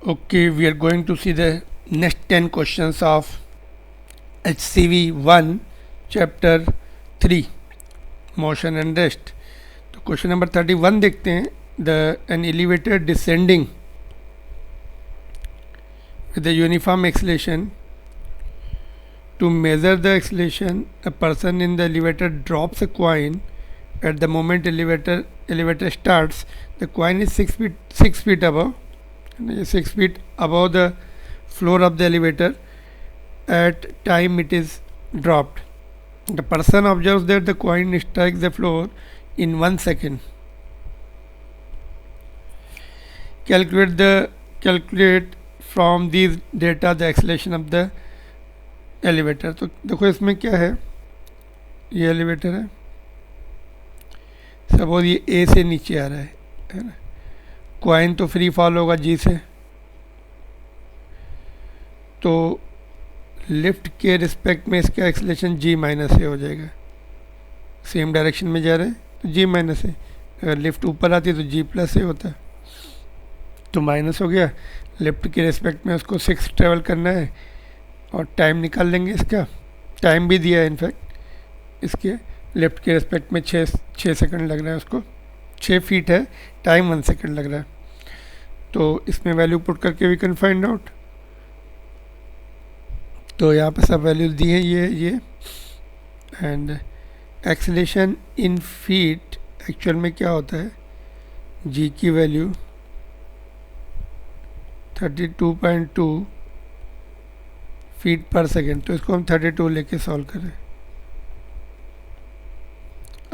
Okay, we are going to see the next 10 questions of HCV 1 chapter 3 motion and rest. तो question number 31 देखते हैं. The an elevator descending with a uniform acceleration. To measure the acceleration, a person in the elevator drops a coin. At the moment elevator starts, the coin is 6 feet above 6 feet above the floor of the elevator. At time it is dropped. The person observes that the coin strikes the floor in 1 second. Calculate from these data the acceleration of the elevator. तो देखो इसमें क्या है, ये elevator है, suppose ये ए से नीचे आ रहा है ना. कॉइन तो फ्री फॉल होगा जी से, तो लिफ्ट के रिस्पेक्ट में इसका एक्सेलेरेशन जी माइनस ए हो जाएगा. सेम डायरेक्शन में जा रहे हैं तो जी माइनस ए, अगर लिफ्ट ऊपर आती है तो जी प्लस ए होता है, तो माइनस हो गया. लिफ्ट के रिस्पेक्ट में उसको 6 ट्रेवल करना है और टाइम निकाल लेंगे. इसका टाइम भी दिया है इनफैक्ट, इसके लेफ्ट के रिस्पेक्ट में 6 सेकंड लग रहा है उसको. 6 फीट है, टाइम 1 सेकंड लग रहा है. तो इसमें वैल्यू पुट करके वी कैन फाइंड आउट. तो यहाँ पे सब वैल्यूज दी हैं ये and acceleration in feet actual में क्या होता है, जी की वैल्यू 32.2 फीट पर सेकेंड. तो इसको हम 32 लेके सॉल्व करें.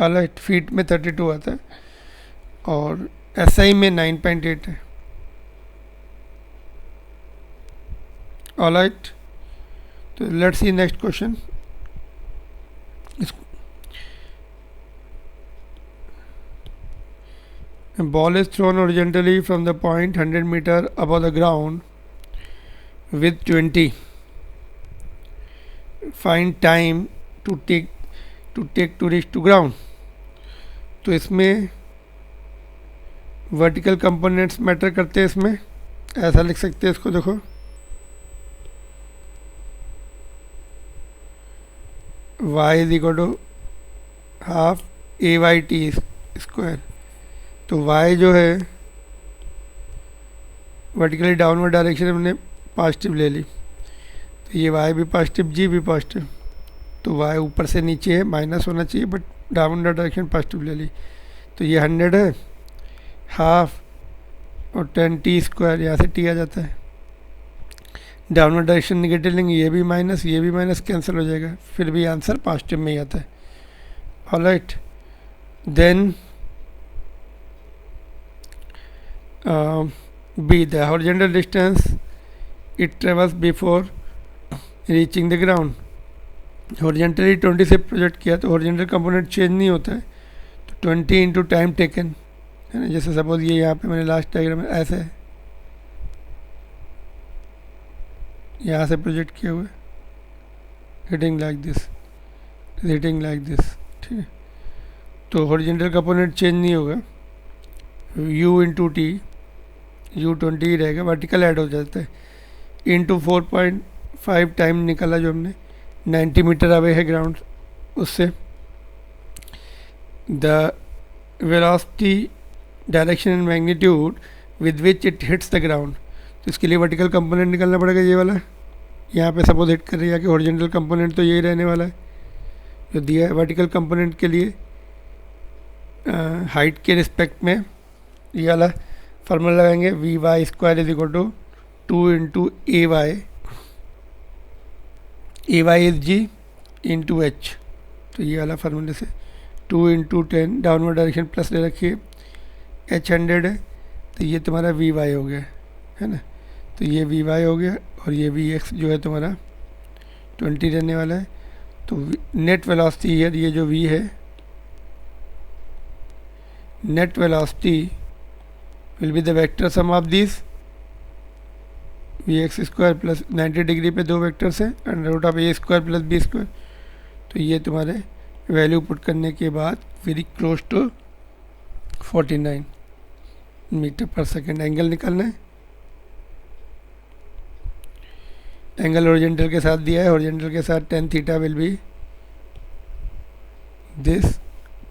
ऑलराइट, फीट में 32 आता है और एसआई में 9.8 है. ऑलराइट, तो let's see next question. A ball is thrown horizontally from the point 100 meter above the ground with 20. Find time to take to reach to ground. तो इसमें वर्टिकल कंपोनेंट्स मैटर करते हैं. इसमें ऐसा लिख सकते हैं इसको, देखो y is equal to half a y t square. तो y जो है वर्टिकली डाउनवर्ड डायरेक्शन में हमने पॉजिटिव ले ली, तो ये y भी पॉजिटिव, जी भी पॉजिटिव. तो y ऊपर से नीचे है, माइनस होना चाहिए, बट डाउनवर्ड डायरेक्शन पॉजिटिव ले ली. तो ये 100 है, हाफ और 10 टी स्क्वायर, यहाँ से टी आ जाता है. डाउनवर्ड डायरेक्शन निगेटिव लेंगे, ये भी माइनस कैंसिल हो जाएगा, फिर भी आंसर पॉजिटिव में ही आता है. Alright, then b the horizontal distance it travels before reaching the ground. Horizontally 20 से प्रोजेक्ट किया तो हॉरिजॉन्टल कंपोनेंट चेंज नहीं होता है, तो 20 इंटू टाइम टेकन है ना. जैसे सपोज ये यहाँ पे मैंने लास्ट डायग्राम में ऐसे है, यहाँ से प्रोजेक्ट किया हुआ है, हिटिंग लाइक दिस, ठीक है. तो हॉरिजॉन्टल कंपोनेंट चेंज नहीं होगा, u इंटू टी, u 20 ही रहेगा, वर्टिकल ऐड हो जाता है. इंटू 4.5 टाइम निकाला जो हमने 90 मीटर अवे है ग्राउंड उससे. The velocity, direction and magnitude with which it hits the ground. तो इसके लिए वर्टिकल कंपोनेंट निकालना पड़ेगा, ये वाला. यहाँ पे सपोज हिट कर रही है कि हॉरिजॉन्टल कंपोनेंट तो यही रहने वाला है जो दिया है. वर्टिकल कंपोनेंट के लिए हाइट के रिस्पेक्ट में ये वाला फार्मूला लगाएंगे, v y square is equal to 2 into a y is g into h. तो ये वाला फार्मूले से 2 इंटू 10 डाउनवर्ड डायरेक्शन प्लस ले रखिए, एच 100 है, तो ये तुम्हारा वी वाई हो गया है ना. तो ये वी वाई हो गया और ये वी एक्स जो है तुम्हारा 20 रहने वाला है. तो नेट वेलोसिटी है, ये जो वी है, net velocity will be the vector sum of this v x square plus 90 degree पे दो वेक्टर्स हैं under root of a square plus b square. तो ये तुम्हारे वैल्यू पुट करने के बाद वेरी क्लोज टू 49 मीटर पर सेकेंड एंगल निकालना है. एंगल हॉरिजॉन्टल के साथ दिया है, हॉरिजॉन्टल के साथ tan theta will be this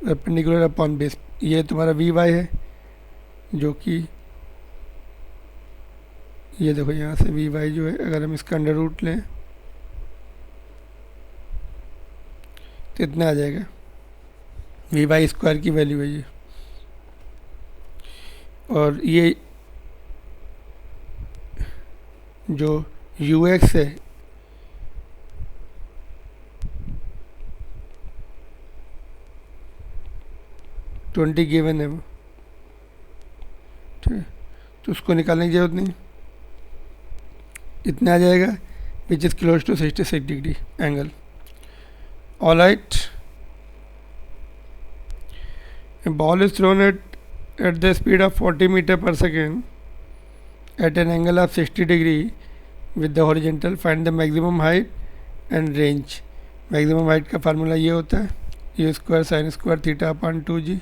perpendicular upon base. ये तुम्हारा वी वाई है, जो कि ये देखो यहाँ से वी वाई जो है, अगर हम इसका अंडर रूट लें तो इतना आ जाएगा, वी वाई स्क्वायर की वैल्यू है ये। और ये जो यू एक्स है ट्वेंटी गिवन है वो, ठीक है, तो उसको निकालने की जरूरत नहीं, इतना आ जाएगा which is close to 66 degree angle. All right, ball is thrown at the speed of 40 meter per second at an angle of 60 degree with the horizontal. Find the maximum height and range. maximum height का formula ये होता है u square sine square theta upon 2g।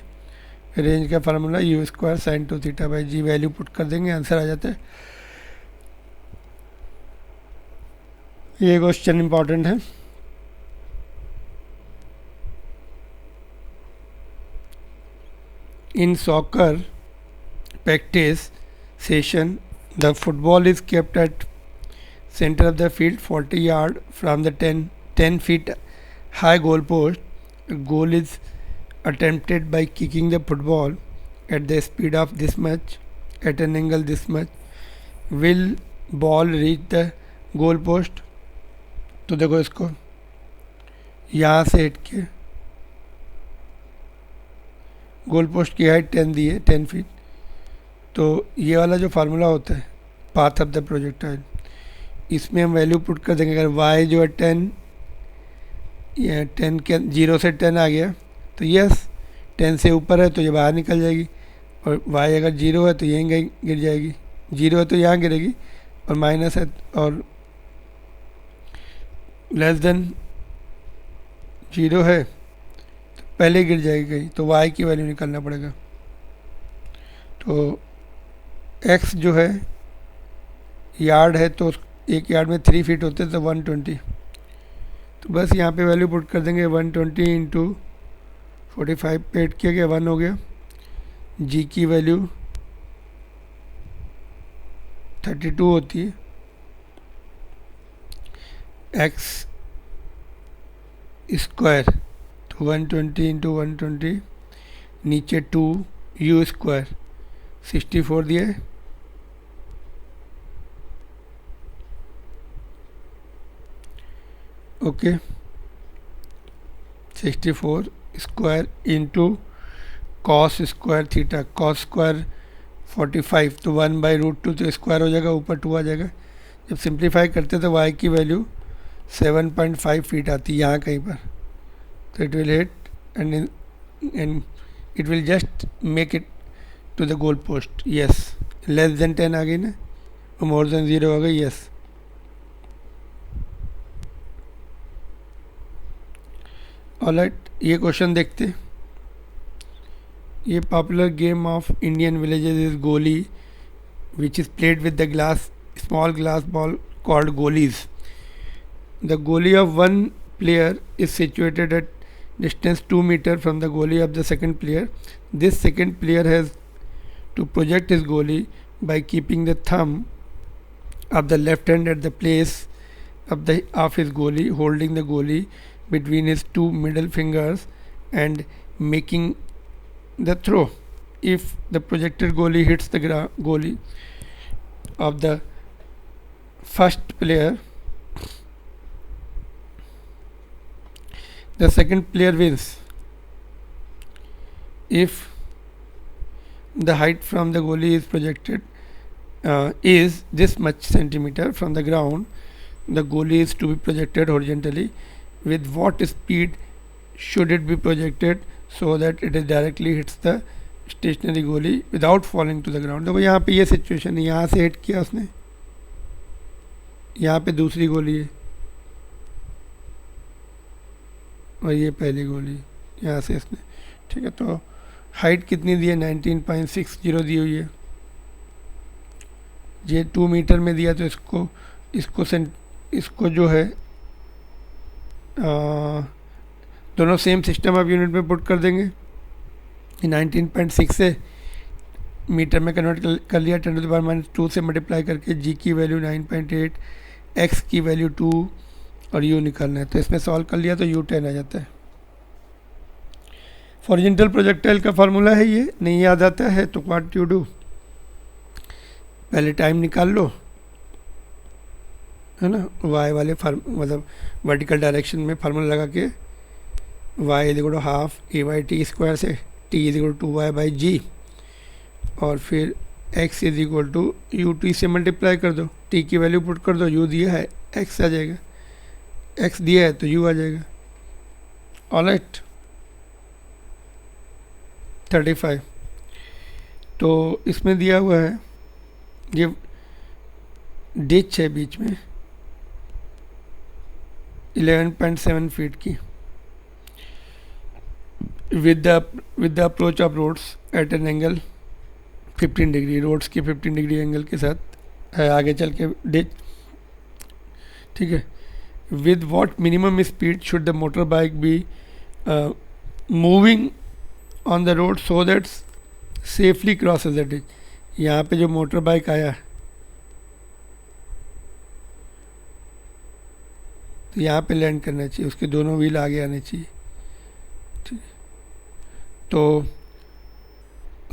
Range का formula u square sine 2 theta by g। Value put कर देंगे, answer आ जाता है। ये क्वेश्चन इंपॉर्टेंट है। In soccer practice session, the football is kept at center of the field 40 yard from the 10 feet high goal post. A goal is attempted by kicking the football at the speed of this much at an angle this much. Will ball reach the goal post? तो देखो इसको यहाँ से hit के goal post की height 10 दी है, 10 feet. तो ये वाला जो फार्मूला होता है पाथ ऑफ द प्रोजेक्टाइल, इसमें हम वैल्यू पुट कर देंगे। अगर y जो है 10, या 10 के 0 से 10 आ गया तो यस, 10 से ऊपर है तो ये बाहर निकल जाएगी, और y अगर 0 है तो यहीं गिर जाएगी, 0 है तो यहाँ गिरेगी, और माइनस है और लेस देन 0 है पहले गिर जाएगी कहीं, तो y की वैल्यू निकालना पड़ेगा। तो x जो है यार्ड है, तो एक यार्ड में 3 फीट होते हैं, तो 120। तो बस यहाँ पे वैल्यू पुट कर देंगे, 120 इंटू 45 पेड किया गया, 1 हो गया। g की वैल्यू 32 होती है, x स्क्वायर 120 इंटू 120, नीचे 2 u स्क्वायर 64 दिया है, okay. 64 square into cos square theta, cos square 45, तो 1/√2 तो स्क्वायर हो जाएगा, ऊपर 2 आ जाएगा। जब सिंप्लीफाई करते तो y की वैल्यू 7.5 फीट आती है यहाँ कहीं पर, तो it will hit and it will just make it to the goal post. yes, less than 10 आ गई ना, और more than 0 आ गई, yes। ऑलराइट, ये क्वेश्चन देखते। ये popular game of Indian villages is goli which is played with the glass small glass ball called golis. The goli of one player is situated at distance 2 meter from the goalie of the second player. This second player has to project his goalie by keeping the thumb of the left hand at the place of his goalie, holding the goalie between his 2 middle fingers and making the throw. If the projected goalie hits the goalie of the first player, the second player wins. If the height from the goalie is projected is this much centimeter from the ground, the goalie is to be projected horizontally. With what speed should it be projected so that it directly hits the stationary goalie without falling to the ground? देखो यहाँ पे ये situation है, यहाँ से hit किया उसने, यहाँ पे दूसरी गोली है और ये पहली गोली यहाँ से इसने, ठीक है। तो हाइट कितनी दी है, 19.60 दी हुई है। ये 2 मीटर में दिया तो इसको इसको जो है दोनों सेम सिस्टम ऑफ यूनिट में पुट कर देंगे। 19.6 से मीटर में कन्वर्ट कर लिया, 10⁻⁻² से मल्टीप्लाई करके जी की वैल्यू 9.8, एक्स की वैल्यू 2 और यू निकालना है। तो इसमें सॉल्व कर लिया तो U10 आ जाता है। हॉरिजॉन्टल प्रोजेक्टाइल का फार्मूला है ये, नहीं याद आता है तो व्हाट यू डू, पहले टाइम निकाल लो, है ना, वाई वाले मतलब वर्टिकल डायरेक्शन में फार्मूला लगा के y is equal to half A by T square से t is equal to Y by G, और फिर x is equal to U T से मल्टीप्लाई कर दो, t की वैल्यू पुट कर दो, u दिया है x आ जाएगा, x दिया है तो u आ जाएगा। ऑलराइट, 35। तो इसमें दिया हुआ है ये डिच है बीच में 11.7 फीट की, with the approach of roads at an angle 15 degree, roads के 15 डिग्री एंगल के साथ है आगे चल के डिच, ठीक है। With what minimum speed should the motor bike be moving on the road so that safely crosses the ditch. यहाँ पे जो मोटर बाइक आया तो यहाँ पे लैंड करना चाहिए, उसके दोनों व्हील आगे आने चाहिए, ठीक। तो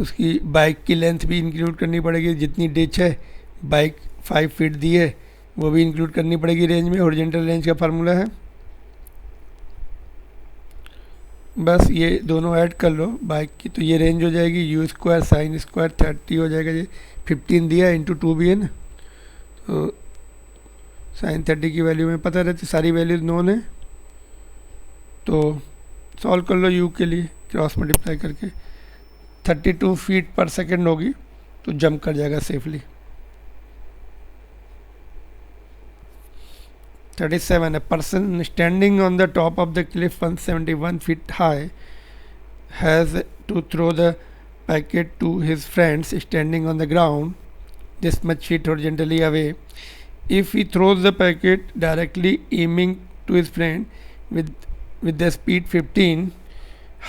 उसकी बाइक की लेंथ भी इंक्लूड करनी पड़ेगी, जितनी डिच है बाइक 5 फीट दी है वो भी इंक्लूड करनी पड़ेगी रेंज में। हॉरिजॉन्टल रेंज का फार्मूला है, बस ये दोनों ऐड कर लो बाइक की, तो ये रेंज हो जाएगी यू स्क्वायर साइन स्क्वायर 30 हो जाएगा, ये 15 दिया इंटू 2 भी है ना, तो साइन 30 की वैल्यू में पता रहती, सारी वैल्यूज नोन है। तो सॉल्व कर लो यू के लिए, क्रॉस मल्टीप्लाई करके 32 फीट पर सेकेंड होगी तो जंप कर जाएगा safely. 37, a person standing on the top of the cliff 171 feet high has to throw the packet to his friends standing on the ground this much feet horizontally away. If he throws the packet directly aiming to his friend with the speed 15,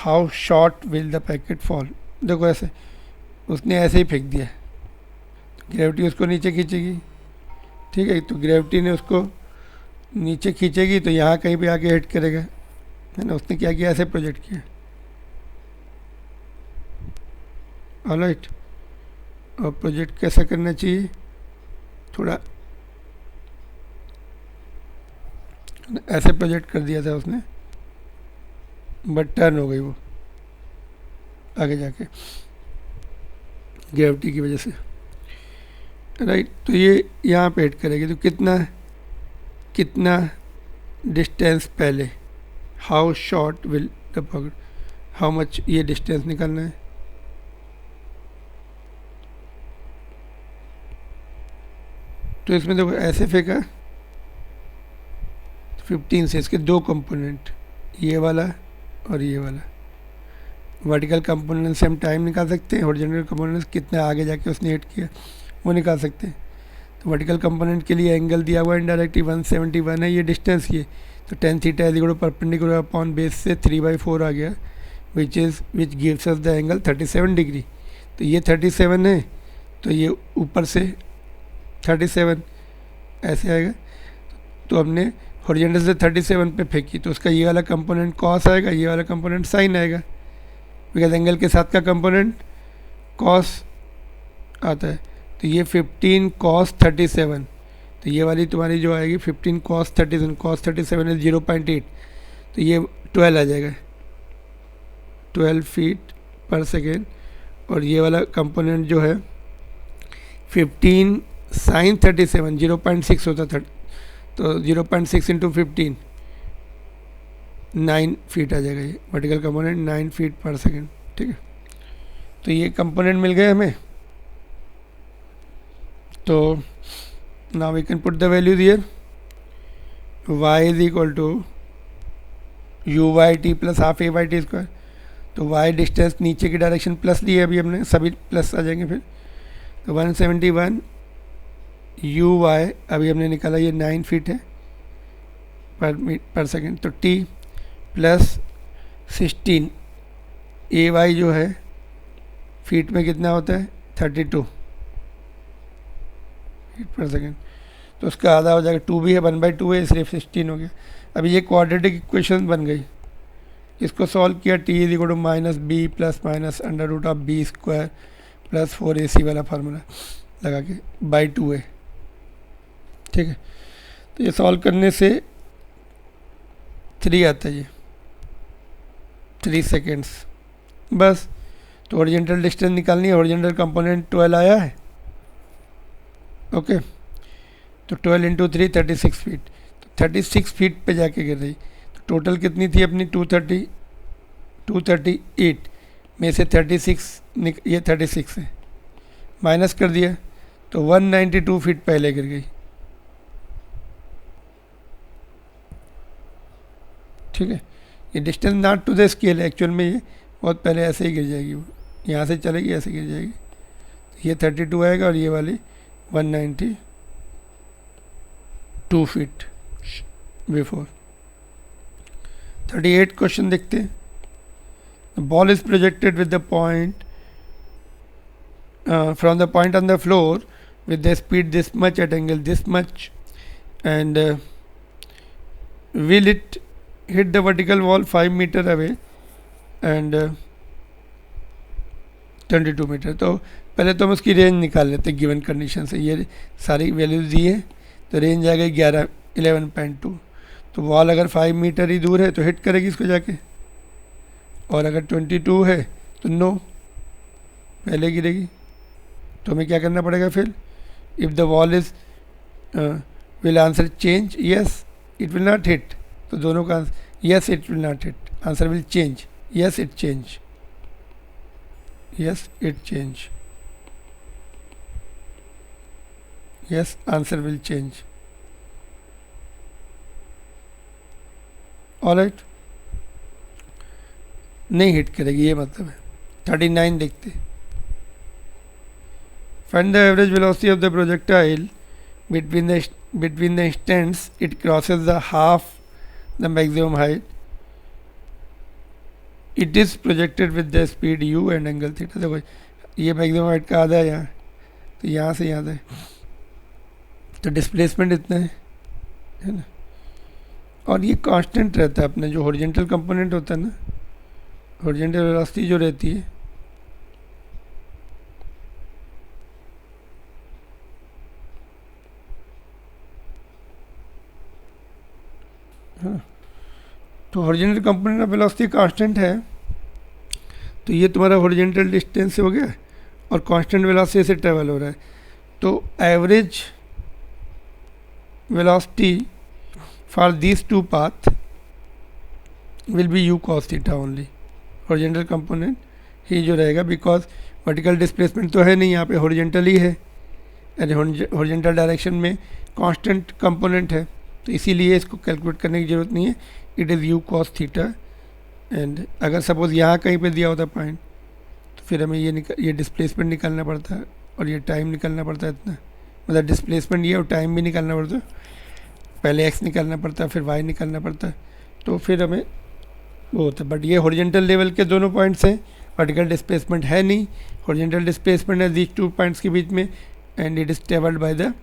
how short will the packet fall? देखो ऐसे उसने ऐसे ही फेंक दिया, gravity उसको नीचे खींचेगी, ठीक है। तो ग्रेविटी ने उसको नीचे खींचेगी तो यहाँ कहीं पे आके हिट करेगा, है ना। उसने क्या किया, ऐसे प्रोजेक्ट किया। ऑलराइट, और प्रोजेक्ट कैसा करना चाहिए, थोड़ा ऐसे प्रोजेक्ट कर दिया था उसने, बट टर्न हो गई वो आगे जाके ग्रेविटी की वजह से, राइट। तो ये यहाँ पे हिट करेगी तो कितना डिस्टेंस पहले, how short will the pocket, how much ये डिस्टेंस निकालना है। तो इसमें देखो ऐसे फेंका 15 से, इसके दो कंपोनेंट, ये वाला और ये वाला। वर्टिकल कंपोनेंट से हम टाइम निकाल सकते हैं, हॉरिजॉन्टल कंपोनेंट कितना आगे जाके उसने हिट किया वो निकाल सकते हैं। तो वर्टिकल कंपोनेंट के लिए एंगल दिया हुआ इनडायरेक्टली 171 है, ये डिस्टेंस की, तो tan theta is equal to perpendicular upon base से 3/4 आ गया, which gives us the angle 37 degree. तो ये 37 है, तो ये ऊपर से 37 ऐसे आएगा। तो हमने हॉरिजॉन्टल से 37 पे फेंकी तो उसका ये वाला कंपोनेंट कॉस आएगा, ये वाला कंपोनेंट साइन आएगा, बिकॉज एंगल के साथ का कंपोनेंट कॉस आता है। तो ये 15 cos 37, तो ये वाली तुम्हारी जो आएगी 15 cos 37 है 0.8, तो ये 12 आ जाएगा, 12 फीट पर सेकेंड। और ये वाला कंपोनेंट जो है 15 sin 37 0.6 होता था, तो 0.6 इंटू 15 9 फीट आ जाएगा, ये वर्टिकल कंपोनेंट 9 फीट पर सेकेंड, ठीक है। तो ये कंपोनेंट मिल गए हमें। तो now we can put the values here, y is equal to u by t plus half a by t square. तो y डिस्टेंस नीचे की डायरेक्शन प्लस ली है अभी हमने, सभी प्लस आ जाएंगे फिर। तो 171 u y अभी हमने निकाला, ये 9 फीट है, पर सेकेंड, तो टी प्लस 16 ए वाई जो है फीट में कितना होता है 32 फीट पर सेकेंड, तो उसका आधा हो जाएगा, 2 भी है 1/2 है इसलिए 16 हो गया। अभी ये क्वाड्रेटिक इक्वेशन बन गई, इसको सॉल्व किया, t is equal to minus b plus minus under root of b square plus 4ac वाला फार्मूला लगा के बाई 2 है। ठीक है, तो ये सॉल्व करने से 3 आता है, ये 3 सेकेंड्स बस। तो हॉरिजॉन्टल डिस्टेंस निकालनी है, हॉरिजॉन्टल कंपोनेंट 12 आया है। ओके, तो 12 इंटू 3 36 फीट, तो 36 फीट पे जाके गिर रही। तो टोटल कितनी थी अपनी 238 में से 36 ये 36 है, माइनस कर दिया तो 192 फीट पहले गिर गई। ठीक है, ये distance not to the scale है, एक्चुअल में ये बहुत पहले ऐसे ही गिर जाएगी, वो यहाँ से चलेगी ऐसे गिर जाएगी। तो ये 32 आएगा और ये वाली 192 फीट बिफोर। 38 क्वेश्चन देखते हैं। The ball is projected with the point from the point on the floor with the speed this much at angle this much, and will it hit the vertical wall 5 meter away and 22 meter. तो पहले तो हम उसकी range निकाल लेते हैं given condition से। ये सारी वैल्यूज दी है, तो रेंज आ गई 11.2। तो वॉल अगर 5 मीटर ही दूर है तो हिट करेगी इसको जाके, और अगर 22 है तो नो, पहले गिरेगी। तो हमें क्या करना पड़ेगा फिर, if the wall is will answer change, yes it will not hit, तो दोनों का yes it will not hit, answer will change, yes it change, yes it change, yes answer will change. Alright, नहीं hit करेगी ये मतलब है। 39 देखते, find the average velocity of the projectile between the instants it crosses the half the maximum height, it is projected with the speed u and angle theta। देखो ये maximum height का आधा है यहाँ, तो यहाँ से यहाँ है, तो डिस्प्लेसमेंट इतना है ना, और ये कांस्टेंट रहता है अपने जो हॉरिजॉन्टल कंपोनेंट होता है ना, हॉरिजॉन्टल वेलोसिटी जो रहती है हाँ, तो horizontal component of velocity constant है, तो ये तुम्हारा हॉरिजॉन्टल डिस्टेंस हो गया और कांस्टेंट वेलोसिटी से ट्रेवल हो रहा है। तो average velocity for these two path will be U cos theta only, horizontal component ही जो रहेगा, बिकॉज वर्टिकल डिस्प्लेसमेंट तो है नहीं यहाँ पे, हॉरिजॉन्टल ही है, हॉरिजॉन्टल डायरेक्शन में कांस्टेंट कंपोनेंट है, तो इसीलिए इसको कैलकुलेट करने की ज़रूरत नहीं है, it is you cos theta. And अगर सपोज़ यहाँ कहीं पे दिया होता पॉइंट, तो फिर हमें ये डिस्प्लेसमेंट निकालना पड़ता है और ये टाइम निकालना पड़ता है इतना, मतलब डिस्प्लेसमेंट ये और टाइम भी निकालना पड़ता है, पहले एक्स निकालना पड़ता है फिर वाई निकालना पड़ता है, तो फिर हमें वो होता है। बट ये हॉरिजॉन्टल लेवल के दोनों पॉइंट्स हैं, वर्टिकल डिस्प्लेसमेंट है नहीं, हॉरिजॉन्टल डिस्प्लेसमेंट है दीज टू पॉइंट्स के बीच में, and it is travelled by the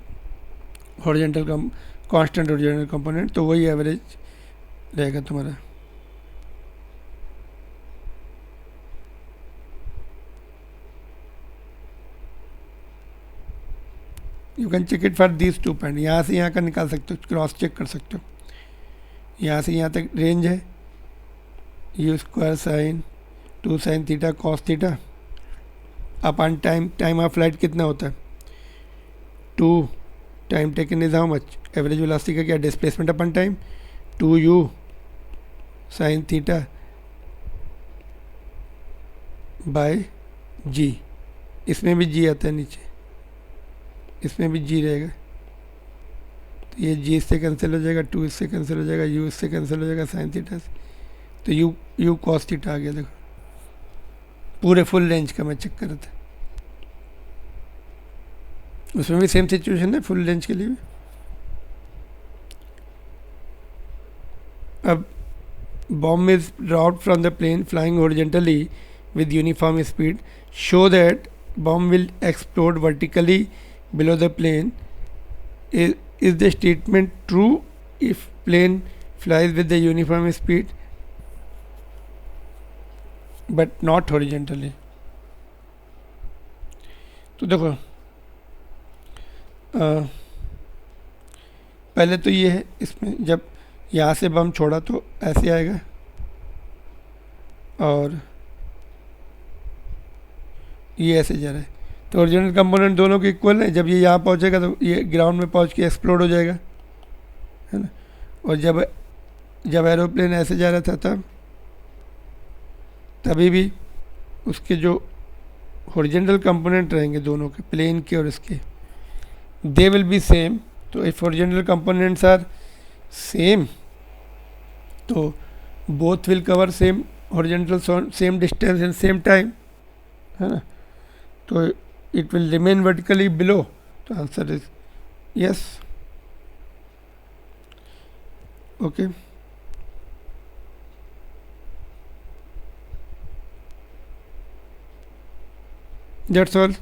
horizontal constant horizontal component, तो वही एवरेज रहेगा तुम्हारा। You can check it for these two point, यहाँ से यहाँ का निकाल सकते हो, क्रॉस चेक कर सकते हो, यहाँ से यहाँ तक रेंज है you square sine 2 sine theta cos theta upon time, time of flight कितना होता है 2, time taken is how much, average velocity का क्या displacement upon time 2u sine theta by g, इसमें भी g आता है नीचे, इसमें भी g रहेगा, तो ये g इससे कैंसिल हो जाएगा, 2 इससे कैंसिल हो जाएगा, u इससे कैंसिल हो जाएगा साइन थीटा से, तो u कॉस थीटा आ गया। देखो पूरे फुल रेंज का मैं चेक कर रहा था, उसमें भी सेम सिचुएशन है फुल रेंज के लिए भी। bomb is dropped from the plane flying horizontally with uniform speed, show that bomb will explode vertically below the plane. Is the statement true if plane flies with the uniform speed but not horizontally? तो देखो पहले तो ये है, इसमें जब यहाँ से बम छोड़ा तो ऐसे आएगा और ये ऐसे जा रहा है, तो ओरिजिनल कंपोनेंट दोनों के इक्वल है। जब ये यहाँ पहुँचेगा तो ये ग्राउंड में पहुँच के एक्सप्लोड हो जाएगा, है ना। और जब एरोप्लेन ऐसे जा रहा था तभी भी उसके जो हॉरिजॉन्टल कंपोनेंट रहेंगे दोनों के, प्लेन के और इसके, दे विल बी सेम। तो if horizontal components are same तो both will cover same horizontal same distance and same time, है ना। तो it will remain vertically below. तो answer is yes. Okay, that's all.